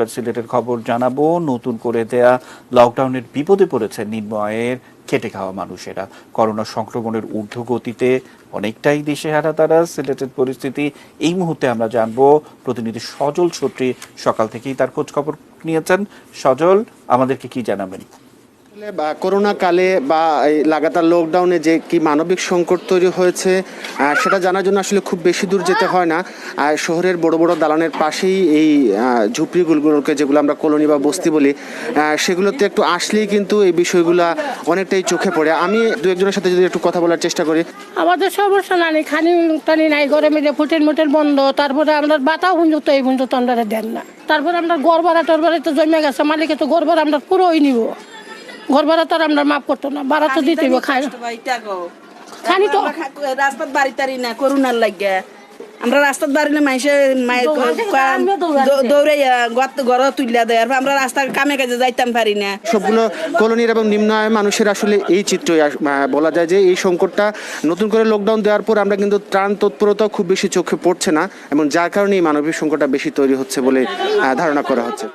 এবার সিলেটের খবর জানাবো। নতুন করে দেয়া লকডাউনের বিপদে পড়েছে নিম্ন আয়ের খেটে খাওয়া মানুষেরা। করোনা সংক্রমণের ঊর্ধ্বগতিতে অনেকটাই দিশেহারা তারা। সিলেটের পরিস্থিতি এই মুহূর্তে আমরা জানবো। প্রতিনিধি সজল ছত্রী সকাল থেকেই তার খোঁজ খবর নিয়েছেন। সজল, আমাদেরকে কি জানাবেন? করোনা কালে বা লাগাতার লকডাউনে যে কি মানবিক সংকট তৈরি হয়েছে সেটা জানার জন্য আসলে খুব বেশি দূর যেতে হয় না। শহরের বড় বড় দালানের পাশেই এই ঝুপড়িগুলোকে, যেগুলো আমরা কলোনি বা বস্তি বলি, সেগুলোতে একটু আসলেই কিন্তু এই বিষয়গুলো অনেকটাই চোখে পড়ে। আমি দু একজনের সাথে যদি একটু কথা বলার চেষ্টা করি। আমাদের সমস্যা নাই, খানি টানি নাই, ঘরে মেরে ফুটেন মুটেন বন্ধ। তারপরে আমরা বাতা হুঞ্জত এই হুঞ্জত আমরা দেন না। তারপরে আমরা গড় ভাড়া টর ভাড়া তো জমে গেছে, মালিকে তো গড় ভাড়া আমরা পুরোই নিব। ঘর ভাড়া তো আর আমরা মাফ করতো না, ভাড়া তো দিতে হবে। খানি তো রাস্তার বাড়ি তারি না করোনার লাগে আমরা রাস্তার বাড়িলে মাইসে দৌড়ে ঘর তুলিয়া দেয়, আমরা রাস্তার কামে কাজে যাইতাম পারি না। সবগুলো কলোনির এবং নিম্ন আয়ের মানুষের আসলে এই চিত্রই বলা যায় যে এই সংকটটা নতুন করে লকডাউন দেওয়ার পর আমরা কিন্তু ত্রাণ তৎপরতা খুব বেশি চোখে পড়ছে না, এবং যার কারণে এই মানবিক সংকটটা বেশি তৈরি হচ্ছে বলে ধারণা করা হচ্ছে।